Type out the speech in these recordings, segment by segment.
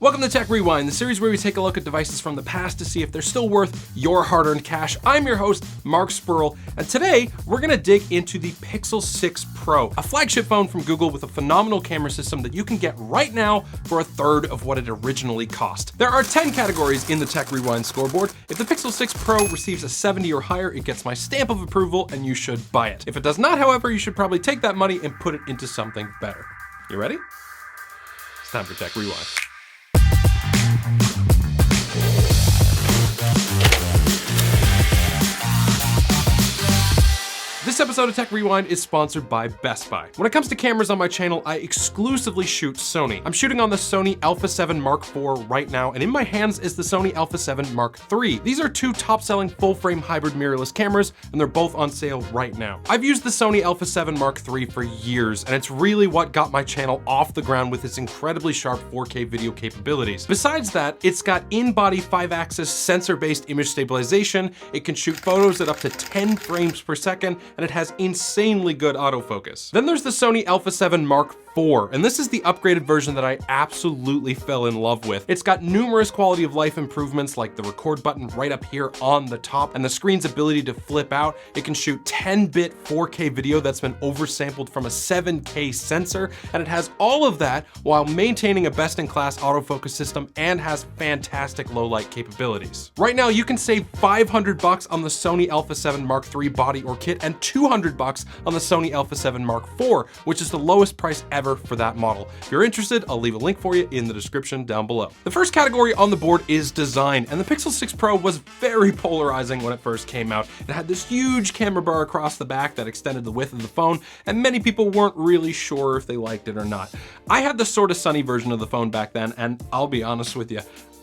Welcome to Tech Rewind, the series where we take a look at devices from the past to see if they're still worth your hard-earned cash. I'm your host, Mark Spurrell, and today we're gonna dig into the Pixel 6 Pro, a flagship phone from Google with a phenomenal camera system that you can get right now for a third of what it originally cost. There are 10 categories in the Tech Rewind scoreboard. If the Pixel 6 Pro receives a 70 or higher, it gets my stamp of approval and you should buy it. If it does not, however, you should probably take that money and put it into something better. You ready? It's time for Tech Rewind. This episode of Tech Rewind is sponsored by Best Buy. When it comes to cameras on my channel, I exclusively shoot Sony. I'm shooting on the Sony Alpha 7 Mark IV right now, and in my hands is the Sony Alpha 7 Mark III. These are two top-selling full-frame hybrid mirrorless cameras, and they're both on sale right now. I've used the Sony Alpha 7 Mark III for years, and it's really what got my channel off the ground with its incredibly sharp 4K video capabilities. Besides that, it's got in-body 5-axis sensor-based image stabilization, it can shoot photos at up to 10 frames per second, and it has insanely good autofocus. Then there's the Sony Alpha 7 Mark IV, and this is the upgraded version that I absolutely fell in love with. It's got numerous quality of life improvements like the record button right up here on the top and the screen's ability to flip out. It can shoot 10-bit 4K video that's been oversampled from a 7K sensor, and it has all of that while maintaining a best-in-class autofocus system and has fantastic low light capabilities. Right now, you can save $500 on the Sony Alpha 7 Mark III body or kit and $200 on the Sony Alpha 7 Mark IV, which is the lowest price ever for that model. If you're interested, I'll leave a link for you in the description down below. The first category on the board is design, and the Pixel 6 Pro was very polarizing when it first came out. It had this huge camera bar across the back that extended the width of the phone, and many people weren't really sure if they liked it or not. I had the sort of sunny version of the phone back then, and I'll be honest with you,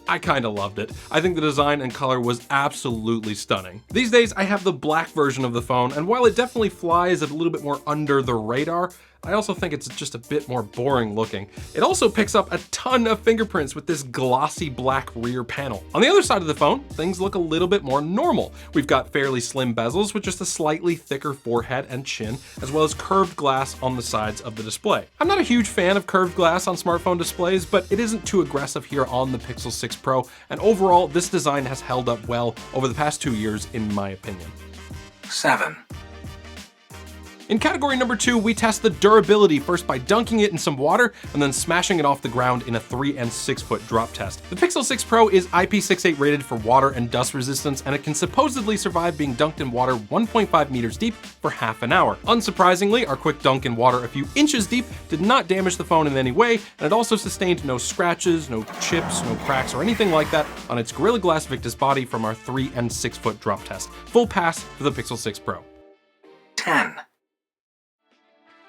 I kinda loved it. I think the design and color was absolutely stunning. These days, I have the black version of the phone, and while it definitely flies a little bit more under the radar, I also think it's just a bit more boring looking. It also picks up a ton of fingerprints with this glossy black rear panel. On the other side of the phone, things look a little bit more normal. We've got fairly slim bezels with just a slightly thicker forehead and chin, as well as curved glass on the sides of the display. I'm not a huge fan of curved glass on smartphone displays, but it isn't too aggressive here on the Pixel 6 Pro, and overall, this design has held up well over the past 2 years, in my opinion. 7. In category number 2, we test the durability, first by dunking it in some water and then smashing it off the ground in a 3 and 6 foot drop test. The Pixel 6 Pro is IP68 rated for water and dust resistance, and it can supposedly survive being dunked in water 1.5 meters deep for half an hour. Unsurprisingly, our quick dunk in water a few inches deep did not damage the phone in any way, and it also sustained no scratches, no chips, no cracks, or anything like that on its Gorilla Glass Victus body from our 3 and 6 foot drop test. Full pass for the Pixel 6 Pro. 10.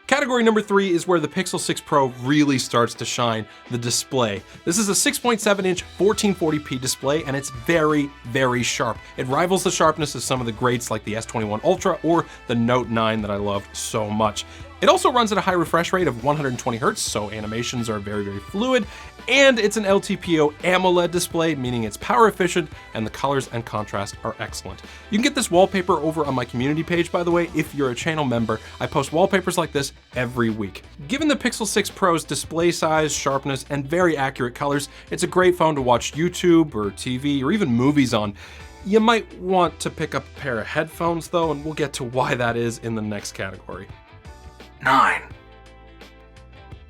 Category number 3 is where the Pixel 6 Pro really starts to shine, the display. This is a 6.7-inch 1440p display, and it's very, very sharp. It rivals the sharpness of some of the greats like the S21 Ultra or the Note 9 that I loved so much. It also runs at a high refresh rate of 120 Hz, so animations are very, very fluid, and it's an LTPO AMOLED display, meaning it's power efficient and the colors and contrast are excellent. You can get this wallpaper over on my community page, by the way, if you're a channel member. I post wallpapers like this every week. Given the Pixel 6 Pro's display size, sharpness, and very accurate colors, it's a great phone to watch YouTube or TV or even movies on. You might want to pick up a pair of headphones though, and we'll get to why that is in the next category. 9.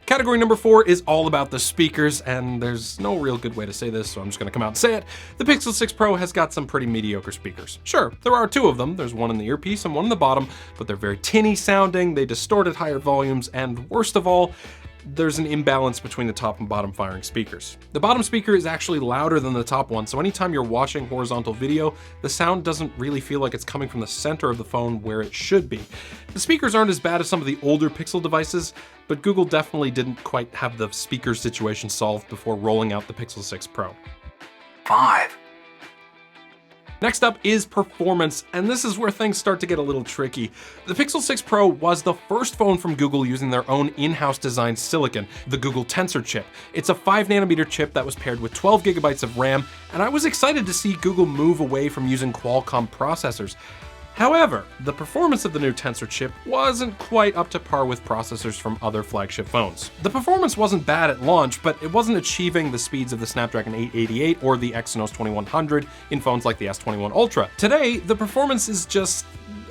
Category number 4 is all about the speakers, and there's no real good way to say this, so I'm just gonna come out and say it. The Pixel 6 Pro has got some pretty mediocre speakers. Sure, there are 2 of them. There's one in the earpiece and one in the bottom, but they're very tinny sounding, they distort at higher volumes, and worst of all, there's an imbalance between the top and bottom firing speakers. The bottom speaker is actually louder than the top one, so anytime you're watching horizontal video, the sound doesn't really feel like it's coming from the center of the phone where it should be. The speakers aren't as bad as some of the older Pixel devices, but Google definitely didn't quite have the speaker situation solved before rolling out the Pixel 6 Pro. 5. Next up is performance, and this is where things start to get a little tricky. The Pixel 6 Pro was the first phone from Google using their own in-house designed silicon, the Google Tensor chip. It's a 5nm chip that was paired with 12 GB of RAM, and I was excited to see Google move away from using Qualcomm processors. However, the performance of the new Tensor chip wasn't quite up to par with processors from other flagship phones. The performance wasn't bad at launch, but it wasn't achieving the speeds of the Snapdragon 888 or the Exynos 2100 in phones like the S21 Ultra. Today, the performance is just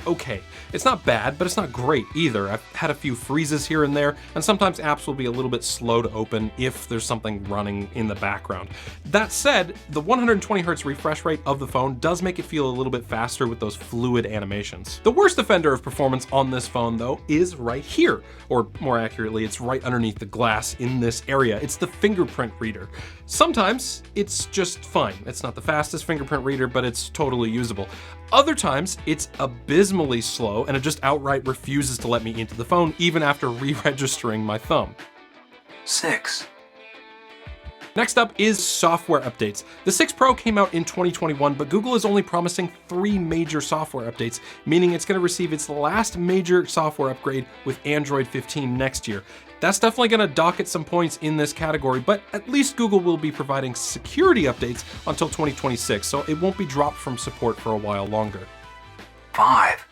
okay. It's not bad, but it's not great either. I've had a few freezes here and there, and sometimes apps will be a little bit slow to open if there's something running in the background. That said, the 120Hz refresh rate of the phone does make it feel a little bit faster with those fluid animations. The worst offender of performance on this phone, though, is right here. Or more accurately, it's right underneath the glass in this area. It's the fingerprint reader. Sometimes it's just fine. It's not the fastest fingerprint reader, but it's totally usable. Other times, it's abysmally slow and it just outright refuses to let me into the phone even after re-registering my thumb. 6, Next up is software updates. The 6 Pro came out in 2021, but Google is only promising 3 major software updates, meaning it's going to receive its last major software upgrade with Android 15 next year. That's definitely going to dock at some points in this category, but at least Google will be providing security updates until 2026, so it won't be dropped from support for a while longer. 5,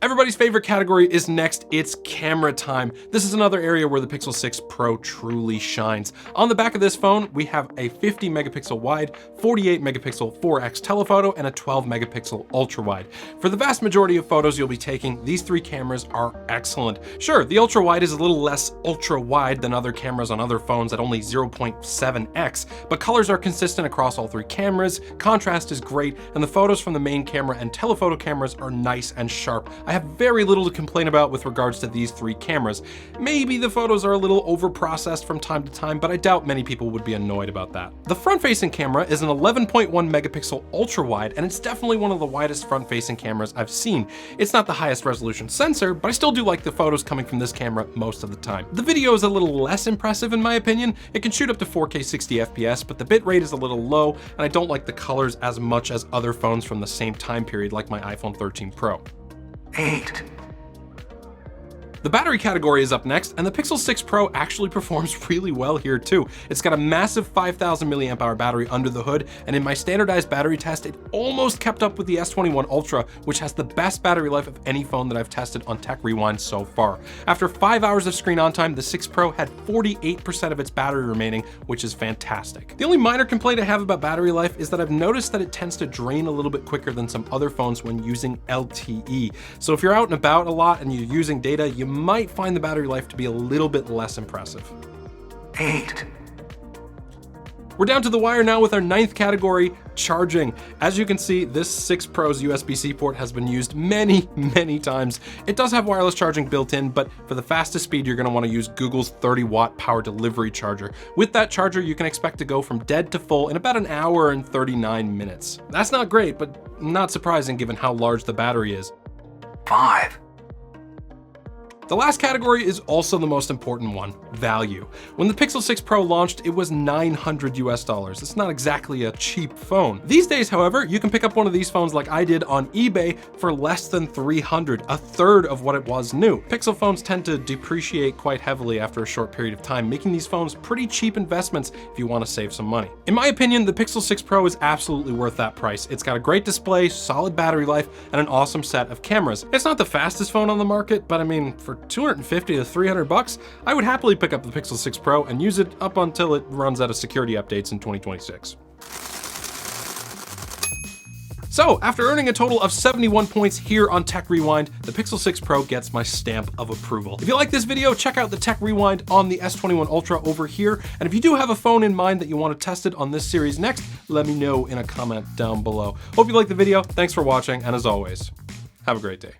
Everybody's favorite category is next, it's camera time. This is another area where the Pixel 6 Pro truly shines. On the back of this phone, we have a 50 megapixel wide, 48 megapixel 4x telephoto, and a 12 megapixel ultra wide. For the vast majority of photos you'll be taking, these 3 cameras are excellent. Sure, the ultra wide is a little less ultra wide than other cameras on other phones at only 0.7x, but colors are consistent across all 3 cameras, contrast is great, and the photos from the main camera and telephoto cameras are nice and sharp. I have very little to complain about with regards to these 3 cameras. Maybe the photos are a little over-processed from time to time, but I doubt many people would be annoyed about that. The front-facing camera is an 11.1 megapixel ultra-wide, and it's definitely one of the widest front-facing cameras I've seen. It's not the highest resolution sensor, but I still do like the photos coming from this camera most of the time. The video is a little less impressive in my opinion. It can shoot up to 4K 60 FPS, but the bitrate is a little low, and I don't like the colors as much as other phones from the same time period like my iPhone 13 Pro. 8, The battery category is up next, and the Pixel 6 Pro actually performs really well here too. It's got a massive 5,000 milliamp hour battery under the hood, and in my standardized battery test, it almost kept up with the S21 Ultra, which has the best battery life of any phone that I've tested on Tech Rewind so far. After 5 hours of screen on time, the 6 Pro had 48% of its battery remaining, which is fantastic. The only minor complaint I have about battery life is that I've noticed that it tends to drain a little bit quicker than some other phones when using LTE. So if you're out and about a lot and you're using data, you might find the battery life to be a little bit less impressive. 8, We're down to the wire now with our 9th category, charging. As you can see, this 6 Pro's USB-C port has been used many times. It does have wireless charging built in, but for the fastest speed, you're gonna wanna use Google's 30-watt power delivery charger. With that charger, you can expect to go from dead to full in about an hour and 39 minutes. That's not great, but not surprising given how large the battery is. 5, The last category is also the most important one, value. When the Pixel 6 Pro launched, it was $900 US. It's not exactly a cheap phone. These days, however, you can pick up one of these phones like I did on eBay for less than $300, a third of what it was new. Pixel phones tend to depreciate quite heavily after a short period of time, making these phones pretty cheap investments if you want to save some money. In my opinion, the Pixel 6 Pro is absolutely worth that price. It's got a great display, solid battery life, and an awesome set of cameras. It's not the fastest phone on the market, but I mean, for $250 to $300, I would happily pick up the Pixel 6 Pro and use it up until it runs out of security updates in 2026. So, after earning a total of 71 points here on Tech Rewind, the Pixel 6 Pro gets my stamp of approval. If you like this video, check out the Tech Rewind on the S21 Ultra over here, and if you do have a phone in mind that you want to test it on this series next, let me know in a comment down below. Hope you liked the video, thanks for watching, and as always, have a great day.